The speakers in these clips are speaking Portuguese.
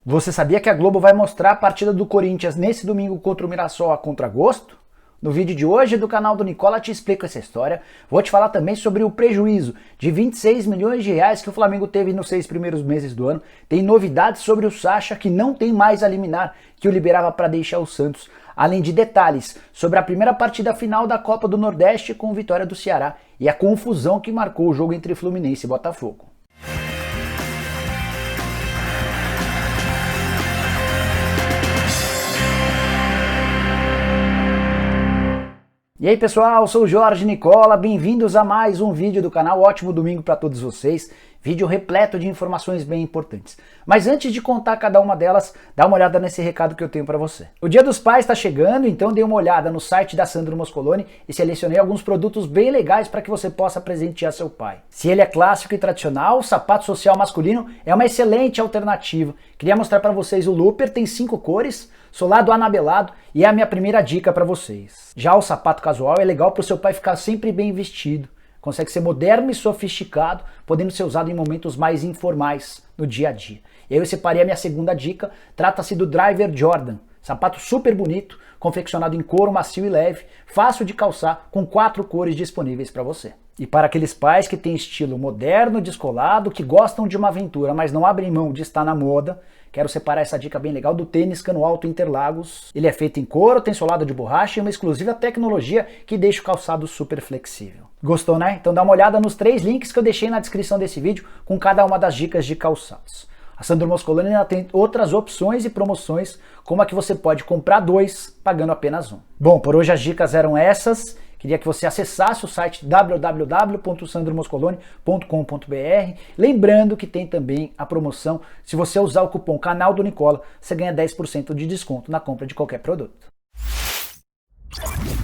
Você sabia que a Globo vai mostrar a partida do Corinthians nesse domingo contra o Mirassol a contragosto? No vídeo de hoje do canal do Nicola te explico essa história. Vou te falar também sobre o prejuízo de 26 milhões de reais que o Flamengo teve nos 6 primeiros meses do ano. Tem novidades sobre o Sacha, que não tem mais a liminar que o liberava para deixar o Santos. Além de detalhes sobre a primeira partida final da Copa do Nordeste com vitória do Ceará e a confusão que marcou o jogo entre Fluminense e Botafogo. E aí pessoal, eu sou o Jorge Nicola, bem-vindos a mais um vídeo do canal, ótimo domingo para todos vocês, vídeo repleto de informações bem importantes. Mas antes de contar cada uma delas, dá uma olhada nesse recado que eu tenho para você. O Dia dos Pais está chegando, então dê uma olhada no site da Sandro Moscoloni e selecionei alguns produtos bem legais para que você possa presentear seu pai. Se ele é clássico e tradicional, o sapato social masculino é uma excelente alternativa. Queria mostrar para vocês o Looper, tem 5 cores, solado anabelado e é a minha primeira dica para vocês. Já o sapato casual é legal para o seu pai ficar sempre bem vestido. Consegue ser moderno e sofisticado, podendo ser usado em momentos mais informais no dia a dia. E aí eu separei a minha segunda dica, trata-se do Driver Jordan. Sapato super bonito, confeccionado em couro macio e leve, fácil de calçar, com 4 cores disponíveis para você. E para aqueles pais que têm estilo moderno, descolado, que gostam de uma aventura, mas não abrem mão de estar na moda, quero separar essa dica bem legal do tênis Cano Alto Interlagos. Ele é feito em couro, tem solado de borracha e uma exclusiva tecnologia que deixa o calçado super flexível. Gostou, né? Então dá uma olhada nos 3 links que eu deixei na descrição desse vídeo com cada uma das dicas de calçados. A Sandro Moscoloni ainda tem outras opções e promoções, como a que você pode comprar 2 pagando apenas 1. Bom, por hoje as dicas eram essas. Queria que você acessasse o site www.sandromoscoloni.com.br. Lembrando que tem também a promoção, se você usar o cupom Canal do Nicola, você ganha 10% de desconto na compra de qualquer produto.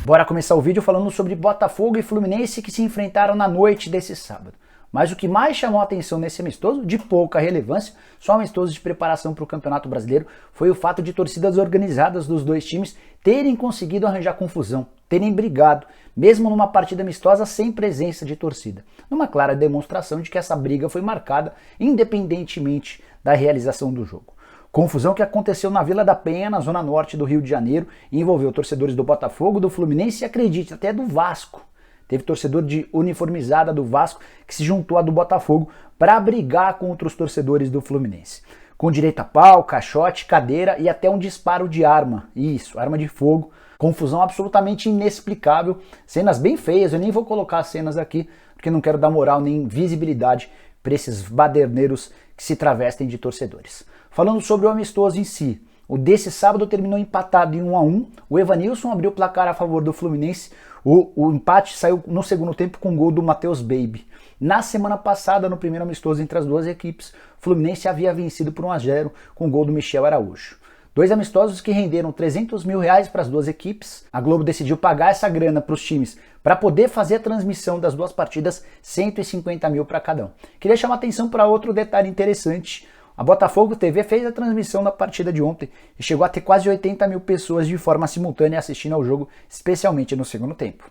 Bora começar o vídeo falando sobre Botafogo e Fluminense que se enfrentaram na noite desse sábado. Mas o que mais chamou a atenção nesse amistoso, de pouca relevância, só amistoso de preparação para o Campeonato Brasileiro, foi o fato de torcidas organizadas dos dois times terem conseguido arranjar confusão, terem brigado, mesmo numa partida amistosa sem presença de torcida. Numa clara demonstração de que essa briga foi marcada independentemente da realização do jogo. Confusão que aconteceu na Vila da Penha, na zona norte do Rio de Janeiro, e envolveu torcedores do Botafogo, do Fluminense e, acredite, até do Vasco. Teve torcedor de uniformizada do Vasco que se juntou a do Botafogo para brigar contra os torcedores do Fluminense. Com direito a pau, caixote, cadeira e até um disparo de arma. Isso, arma de fogo. Confusão absolutamente inexplicável. Cenas bem feias, eu nem vou colocar as cenas aqui porque não quero dar moral nem visibilidade para esses baderneiros que se travestem de torcedores. Falando sobre o amistoso em si, o desse sábado terminou empatado em 1-1. O Evanilson abriu o placar a favor do Fluminense. O empate saiu no segundo tempo com o gol do Matheus Baby. Na semana passada, no primeiro amistoso entre as duas equipes, o Fluminense havia vencido por 1-0 com o gol do Michel Araújo. 2 amistosos que renderam R$300 mil para as duas equipes. A Globo decidiu pagar essa grana para os times para poder fazer a transmissão das duas partidas, 150 mil para cada um. Queria chamar atenção para outro detalhe interessante. A Botafogo TV fez a transmissão da partida de ontem e chegou a ter quase 80 mil pessoas de forma simultânea assistindo ao jogo, especialmente no segundo tempo.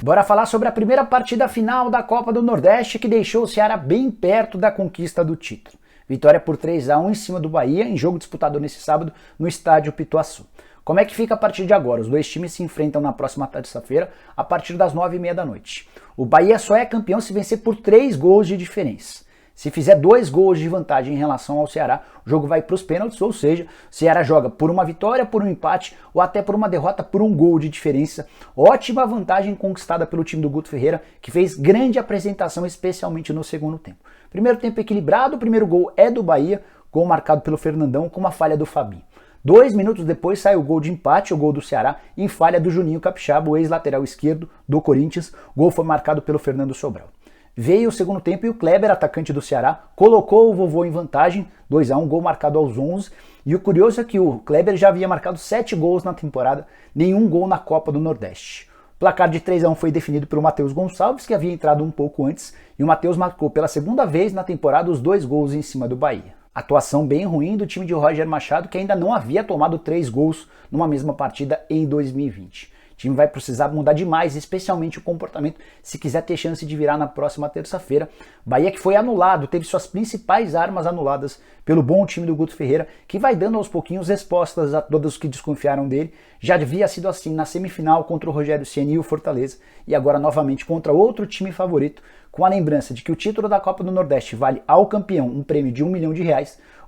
Bora falar sobre a primeira partida final da Copa do Nordeste que deixou o Ceará bem perto da conquista do título. Vitória por 3-1 em cima do Bahia, em jogo disputado nesse sábado no estádio Pituaçu. Como é que fica a partir de agora? Os dois times se enfrentam na próxima terça-feira, a partir das 9h30 da noite. O Bahia só é campeão se vencer por 3 gols de diferença. Se fizer 2 gols de vantagem em relação ao Ceará, o jogo vai para os pênaltis, ou seja, o Ceará joga por uma vitória, por um empate ou até por uma derrota por 1 gol de diferença. Ótima vantagem conquistada pelo time do Guto Ferreira, que fez grande apresentação, especialmente no segundo tempo. Primeiro tempo equilibrado, o primeiro gol é do Bahia, gol marcado pelo Fernandão com uma falha do Fabinho. 2 minutos depois sai o gol de empate, o gol do Ceará, em falha do Juninho Capixaba, o ex-lateral esquerdo do Corinthians. O gol foi marcado pelo Fernando Sobral. Veio o segundo tempo e o Kleber, atacante do Ceará, colocou o vovô em vantagem, 2-1, gol marcado aos 11. E o curioso é que o Kleber já havia marcado 7 gols na temporada, nenhum gol na Copa do Nordeste. O placar de 3-1 foi definido pelo Matheus Gonçalves, que havia entrado um pouco antes, e o Matheus marcou pela segunda vez na temporada os 2 gols em cima do Bahia. Atuação bem ruim do time de Roger Machado, que ainda não havia tomado 3 gols numa mesma partida em 2020. time vai precisar mudar demais, especialmente o comportamento, se quiser ter chance de virar na próxima terça-feira. Bahia que foi anulado, teve suas principais armas anuladas pelo bom time do Guto Ferreira, que vai dando aos pouquinhos respostas a todos os que desconfiaram dele. Já havia sido assim na semifinal contra o Rogério Ceni e o Fortaleza, e agora novamente contra outro time favorito, com a lembrança de que o título da Copa do Nordeste vale ao campeão um prêmio de R$1 milhão,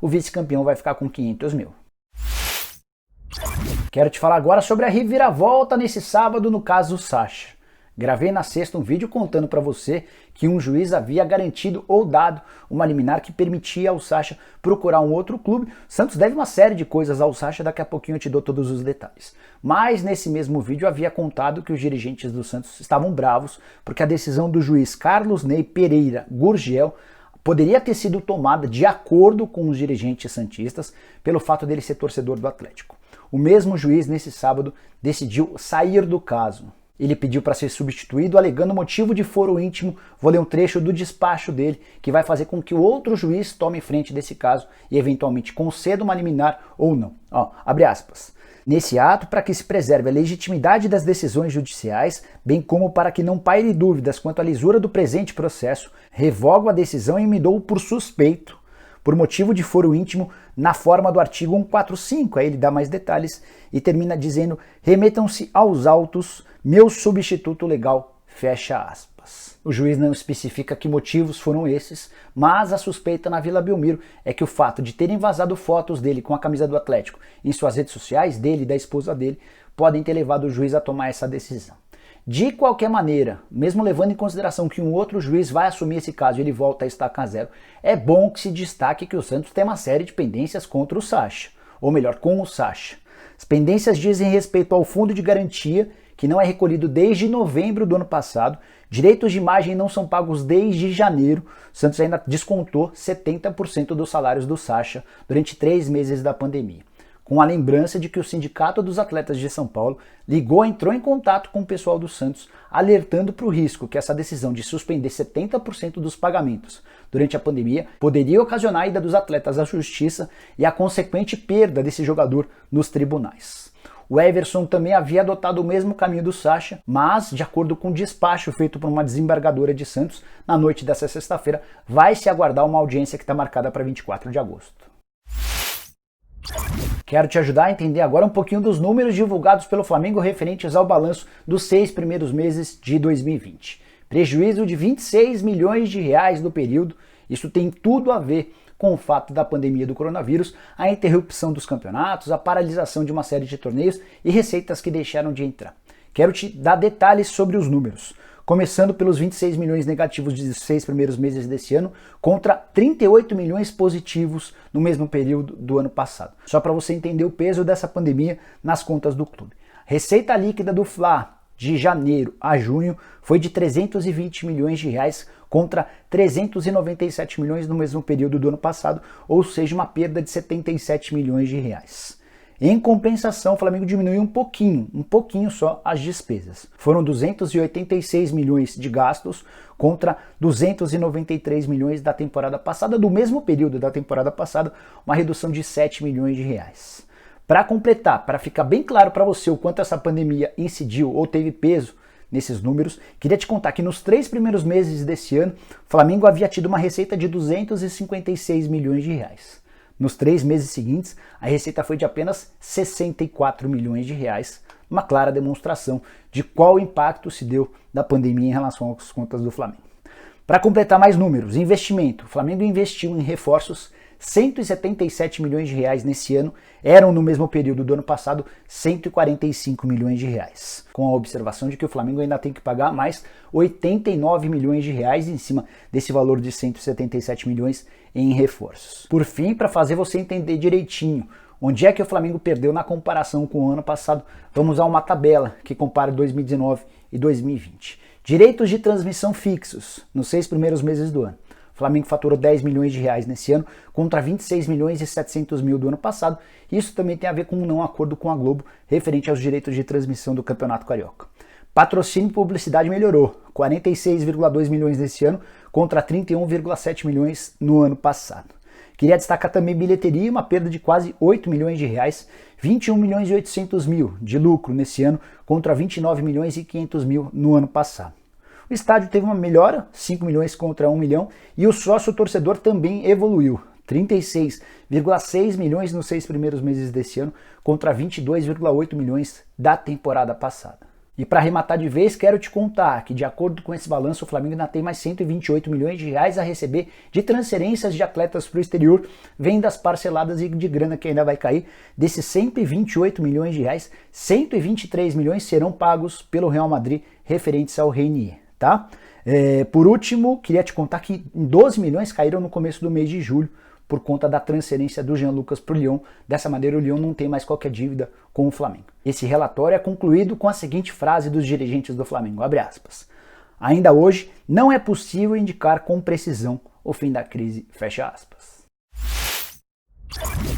o vice-campeão vai ficar com 500 mil. Quero te falar agora sobre a reviravolta nesse sábado no caso Sacha. Gravei na sexta um vídeo contando para você que um juiz havia garantido ou dado uma liminar que permitia ao Sacha procurar um outro clube. Santos deve uma série de coisas ao Sacha, daqui a pouquinho eu te dou todos os detalhes. Mas nesse mesmo vídeo havia contado que os dirigentes do Santos estavam bravos porque a decisão do juiz Carlos Ney Pereira Gurgel poderia ter sido tomada de acordo com os dirigentes santistas pelo fato dele ser torcedor do Atlético. O mesmo juiz, nesse sábado, decidiu sair do caso. Ele pediu para ser substituído, alegando motivo de foro íntimo. Vou ler um trecho do despacho dele, que vai fazer com que o outro juiz tome frente desse caso e eventualmente conceda uma liminar ou não. Abre aspas. Nesse ato, para que se preserve a legitimidade das decisões judiciais, bem como para que não paire dúvidas quanto à lisura do presente processo, revogo a decisão e me dou por suspeito, por motivo de foro íntimo, na forma do artigo 145, aí ele dá mais detalhes e termina dizendo: remetam-se aos autos, meu substituto legal, fecha aspas. O juiz não especifica que motivos foram esses, mas a suspeita na Vila Belmiro é que o fato de terem vazado fotos dele com a camisa do Atlético em suas redes sociais, dele e da esposa dele, podem ter levado o juiz a tomar essa decisão. De qualquer maneira, mesmo levando em consideração que um outro juiz vai assumir esse caso e ele volta a estacar zero, é bom que se destaque que o Santos tem uma série de pendências contra o Sacha, ou melhor, com o Sacha. As pendências dizem respeito ao fundo de garantia, que não é recolhido desde novembro do ano passado, direitos de imagem não são pagos desde janeiro, o Santos ainda descontou 70% dos salários do Sacha durante 3 meses da pandemia. Com a lembrança de que o Sindicato dos Atletas de São Paulo entrou em contato com o pessoal do Santos, alertando para o risco que essa decisão de suspender 70% dos pagamentos durante a pandemia poderia ocasionar a ida dos atletas à justiça e a consequente perda desse jogador nos tribunais. O Everson também havia adotado o mesmo caminho do Sacha, mas, de acordo com o despacho feito por uma desembargadora de Santos, na noite dessa sexta-feira, vai se aguardar uma audiência que está marcada para 24 de agosto. Quero te ajudar a entender agora um pouquinho dos números divulgados pelo Flamengo referentes ao balanço dos 6 primeiros meses de 2020. Prejuízo de R$26 milhões no período. Isso tem tudo a ver com o fato da pandemia do coronavírus, a interrupção dos campeonatos, a paralisação de uma série de torneios e receitas que deixaram de entrar. Quero te dar detalhes sobre os números, começando pelos 26 milhões negativos dos 6 primeiros meses desse ano, contra 38 milhões positivos no mesmo período do ano passado. Só para você entender o peso dessa pandemia nas contas do clube. Receita líquida do Fla de janeiro a junho foi de R$320 milhões contra 397 milhões no mesmo período do ano passado, ou seja, uma perda de 77 milhões de reais. Em compensação, o Flamengo diminuiu um pouquinho só as despesas. Foram 286 milhões de gastos contra 293 milhões da temporada passada, do mesmo período da temporada passada, uma redução de 7 milhões de reais. Para completar, para ficar bem claro para você o quanto essa pandemia incidiu ou teve peso nesses números, queria te contar que nos 3 primeiros meses desse ano, o Flamengo havia tido uma receita de 256 milhões de reais. Nos 3 meses seguintes, a receita foi de apenas 64 milhões de reais, uma clara demonstração de qual impacto se deu da pandemia em relação às contas do Flamengo. Para completar mais números, investimento. O Flamengo investiu em reforços 177 milhões de reais nesse ano, eram no mesmo período do ano passado 145 milhões de reais. Com a observação de que o Flamengo ainda tem que pagar mais 89 milhões de reais em cima desse valor de 177 milhões em reforços. Por fim, para fazer você entender direitinho onde é que o Flamengo perdeu na comparação com o ano passado, vamos usar uma tabela que compara 2019 e 2020. Direitos de transmissão fixos nos 6 primeiros meses do ano. O Flamengo faturou 10 milhões de reais nesse ano, contra 26 milhões e 700 mil do ano passado. Isso também tem a ver com um não acordo com a Globo, referente aos direitos de transmissão do Campeonato Carioca. Patrocínio e publicidade melhorou, 46,2 milhões nesse ano, contra 31,7 milhões no ano passado. Queria destacar também bilheteria, uma perda de quase 8 milhões de reais, 21 milhões e 800 mil de lucro nesse ano contra 29 milhões e 500 mil no ano passado. O estádio teve uma melhora, 5 milhões contra 1 milhão, e o sócio-torcedor também evoluiu, 36,6 milhões nos 6 primeiros meses desse ano contra 22,8 milhões da temporada passada. E para arrematar de vez, quero te contar que, de acordo com esse balanço, o Flamengo ainda tem mais 128 milhões de reais a receber de transferências de atletas para o exterior, vendas parceladas e de grana que ainda vai cair. Desses 128 milhões de reais, 123 milhões serão pagos pelo Real Madrid referentes ao Renier, tá? Por último, queria te contar que 12 milhões caíram no começo do mês de julho, por conta da transferência do Jean Lucas para o Lyon. Dessa maneira, o Lyon não tem mais qualquer dívida com o Flamengo. Esse relatório é concluído com a seguinte frase dos dirigentes do Flamengo, abre aspas: ainda hoje não é possível indicar com precisão o fim da crise, fecha aspas.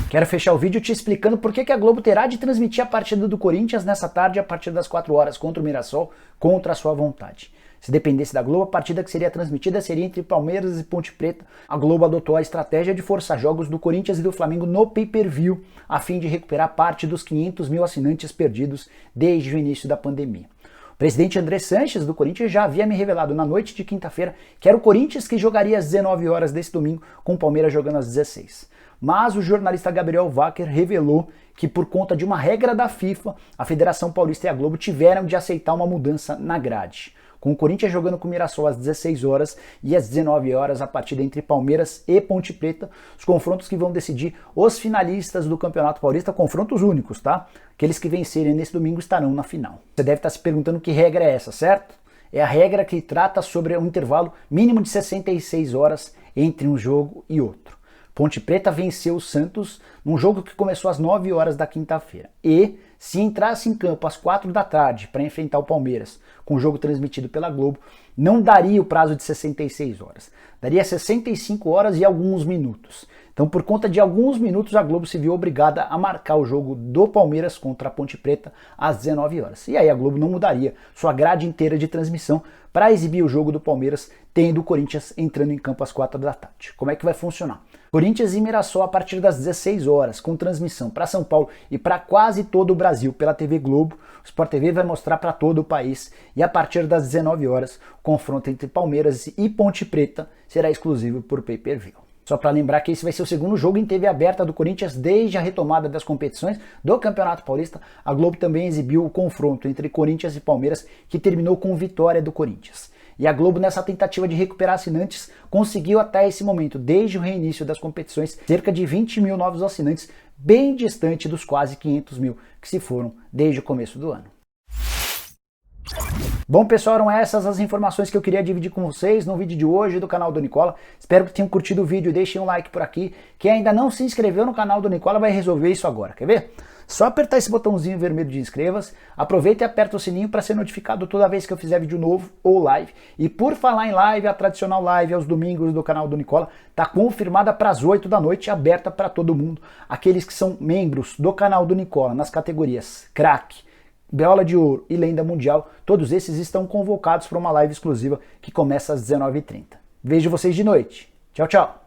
Quero fechar o vídeo te explicando por que a Globo terá de transmitir a partida do Corinthians nessa tarde a partir das 4 horas contra o Mirassol, contra a sua vontade. Se dependesse da Globo, a partida que seria transmitida seria entre Palmeiras e Ponte Preta. A Globo adotou a estratégia de forçar jogos do Corinthians e do Flamengo no pay-per-view, a fim de recuperar parte dos 500 mil assinantes perdidos desde o início da pandemia. O presidente André Sanches, do Corinthians, já havia me revelado na noite de quinta-feira que era o Corinthians que jogaria às 19 horas desse domingo, com o Palmeiras jogando às 16. Mas o jornalista Gabriel Wacker revelou que, por conta de uma regra da FIFA, a Federação Paulista e a Globo tiveram de aceitar uma mudança na grade. Com o Corinthians jogando com o Mirassol às 16 horas e às 19 horas a partida entre Palmeiras e Ponte Preta, os confrontos que vão decidir os finalistas do Campeonato Paulista, confrontos únicos, tá? Aqueles que vencerem nesse domingo estarão na final. Você deve estar se perguntando que regra é essa, certo? É a regra que trata sobre um intervalo mínimo de 66 horas entre um jogo e outro. Ponte Preta venceu o Santos num jogo que começou às 9 horas da quinta-feira. E, se entrasse em campo às 4 da tarde para enfrentar o Palmeiras, com o jogo transmitido pela Globo, não daria o prazo de 66 horas. Daria 65 horas e alguns minutos. Então, por conta de alguns minutos, a Globo se viu obrigada a marcar o jogo do Palmeiras contra a Ponte Preta às 19 horas. E aí a Globo não mudaria sua grade inteira de transmissão para exibir o jogo do Palmeiras, tendo o Corinthians entrando em campo às 4 da tarde. Como é que vai funcionar? Corinthians e Mirassol a partir das 16 horas, com transmissão para São Paulo e para quase todo o Brasil pela TV Globo. O Sport TV vai mostrar para todo o país. E a partir das 19 horas, o confronto entre Palmeiras e Ponte Preta será exclusivo por pay-per-view. Só para lembrar que esse vai ser o segundo jogo em TV aberta do Corinthians desde a retomada das competições do Campeonato Paulista. A Globo também exibiu o confronto entre Corinthians e Palmeiras, que terminou com vitória do Corinthians. E a Globo, nessa tentativa de recuperar assinantes, conseguiu até esse momento, desde o reinício das competições, cerca de 20 mil novos assinantes, bem distante dos quase 500 mil que se foram desde o começo do ano. Bom, pessoal, eram essas as informações que eu queria dividir com vocês no vídeo de hoje do canal do Nicola. Espero que tenham curtido o vídeo, deixem um like por aqui. Quem ainda não se inscreveu no canal do Nicola vai resolver isso agora, quer ver? Só apertar esse botãozinho vermelho de inscreva-se, aproveita e aperta o sininho para ser notificado toda vez que eu fizer vídeo novo ou live. E por falar em live, a tradicional live aos domingos do canal do Nicola está confirmada para as 8 da noite, aberta para todo mundo. Aqueles que são membros do canal do Nicola nas categorias Craque, Bola de Ouro e Lenda Mundial, todos esses estão convocados para uma live exclusiva que começa às 19h30. Vejo vocês de noite. Tchau, tchau!